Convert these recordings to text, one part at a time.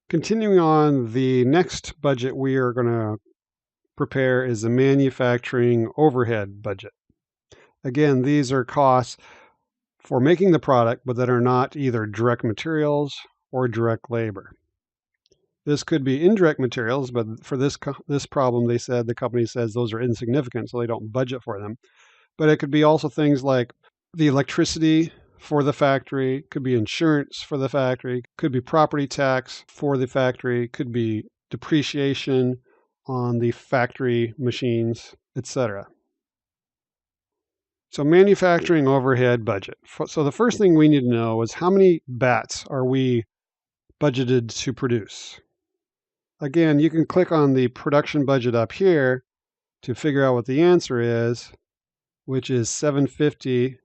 Continuing on, the next budget we are going to prepare is the manufacturing overhead budget. Again, these are costs for making the product, but that are not either direct materials or direct labor. This could be indirect materials, but for this problem, the company says those are insignificant, so they don't budget for them. But it could be also things like the electricity for the factory, could be insurance for the factory, could be property tax for the factory, could be depreciation on the factory machines, etc. So manufacturing overhead budget. So the first thing we need to know is how many bats are we budgeted to produce? Again, you can click on the production budget up here to figure out what the answer is, which is 750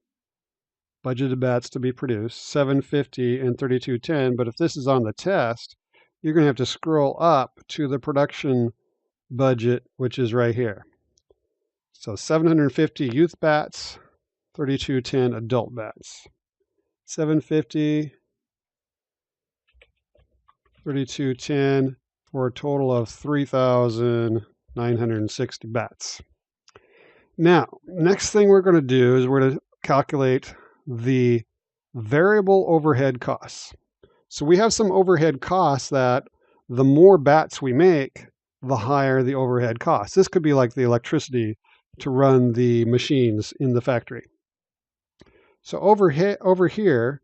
budgeted bats to be produced, 750 and 3210. But if this is on the test, you're going to have to scroll up to the production budget, which is right here. So 750 youth bats, 3210 adult bats. 750, 3210 for a total of 3,960 bats. Now, next thing we're going to do is we're going to calculate the variable overhead costs. So we have some overhead costs that the more bats we make, the higher the overhead costs. This could be like the electricity to run the machines in the factory. So over here,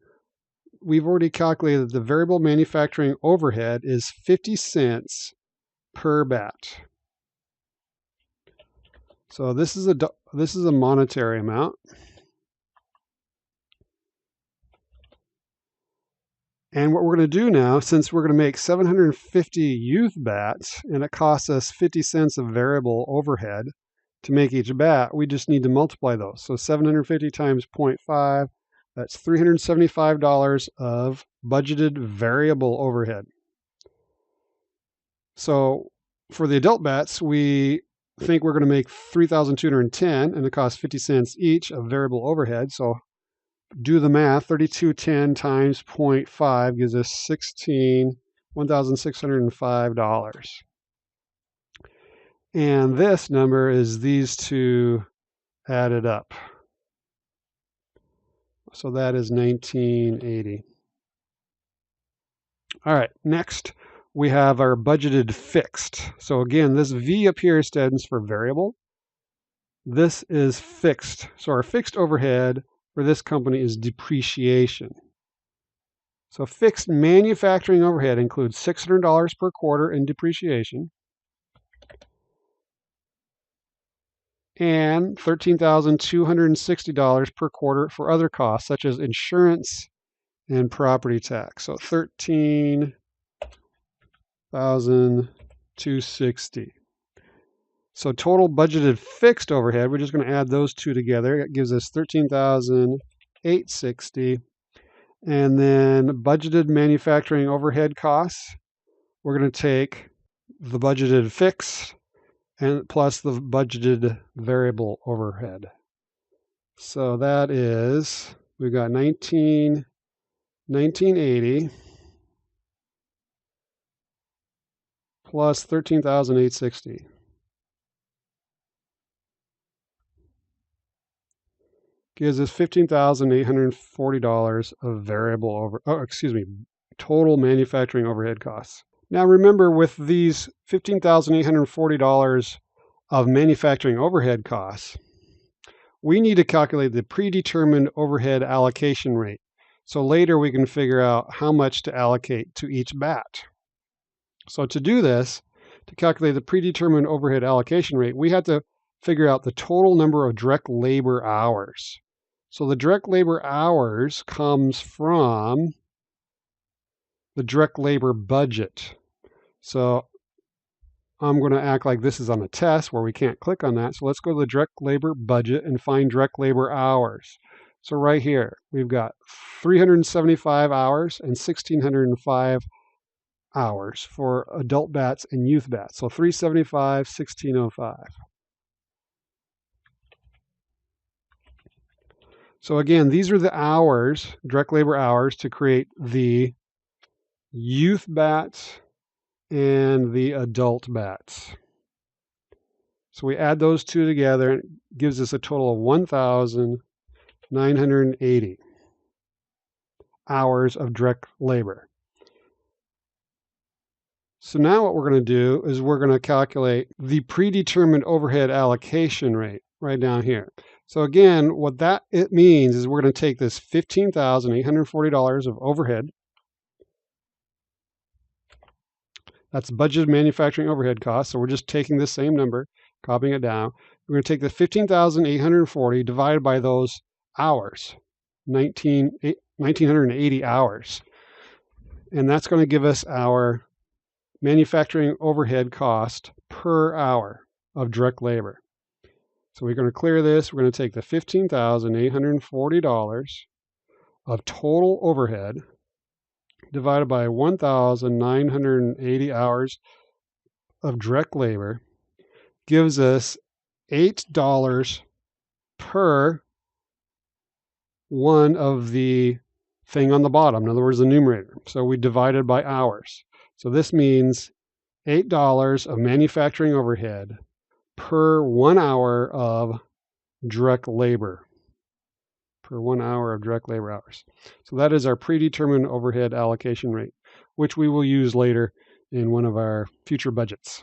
we've already calculated the variable manufacturing overhead is 50 cents per bat. So this is a monetary amount. And what we're going to do now, since we're going to make 750 youth bats and it costs us 50 cents of variable overhead to make each bat, we just need to multiply those. So 750 times 0.5, that's $375 of budgeted variable overhead. So for the adult bats, we think we're going to make 3,210 and it costs 50 cents each of variable overhead. So do the math, 3,210 times 0.5 gives us $1,605. And this number is these two added up. So that is 1980. All right, next we have our budgeted fixed. So again, this V up here stands for variable. This is fixed. So our fixed overhead for this company is depreciation. So fixed manufacturing overhead includes $600 per quarter in depreciation and $13,260 per quarter for other costs such as insurance and property tax. So $13,260. So total budgeted fixed overhead, we're just going to add those two together. It gives us $13,860. And then budgeted manufacturing overhead costs, we're going to take the budgeted fixed and plus the budgeted variable overhead. So that is, we've got 1980 plus 13,860. Gives us $15,840 of total manufacturing overhead costs. Now remember, with these $15,840 of manufacturing overhead costs, we need to calculate the predetermined overhead allocation rate. So later we can figure out how much to allocate to each bat. So to do this, to calculate the predetermined overhead allocation rate, we had to figure out the total number of direct labor hours. So the direct labor hours comes from the direct labor budget. So I'm going to act like this is on a test where we can't click on that. So let's go to the direct labor budget and find direct labor hours. So right here, we've got 375 hours and 1,605 hours for adult bats and youth bats. So 375, 1,605. So again, these are the hours, direct labor hours, to create the youth bats and the adult bats. So we add those two together and it gives us a total of 1,980 hours of direct labor. So now what we're going to do is we're going to calculate the predetermined overhead allocation rate right down here. So again, what it means is we're going to take this $15,840 of overhead. That's budgeted manufacturing overhead costs. So we're just taking this same number, copying it down. We're going to take the 15,840 divided by those hours, 1,980 hours. And that's going to give us our manufacturing overhead cost per hour of direct labor. So we're going to clear this. We're going to take the $15,840 of total overhead divided by 1,980 hours of direct labor gives us $8 per one of the thing on the bottom. In other words, the numerator. So we divided by hours. So this means $8 of manufacturing overhead per 1 hour of direct labor. Per 1 hour of direct labor hours. So that is our predetermined overhead allocation rate, which we will use later in one of our future budgets.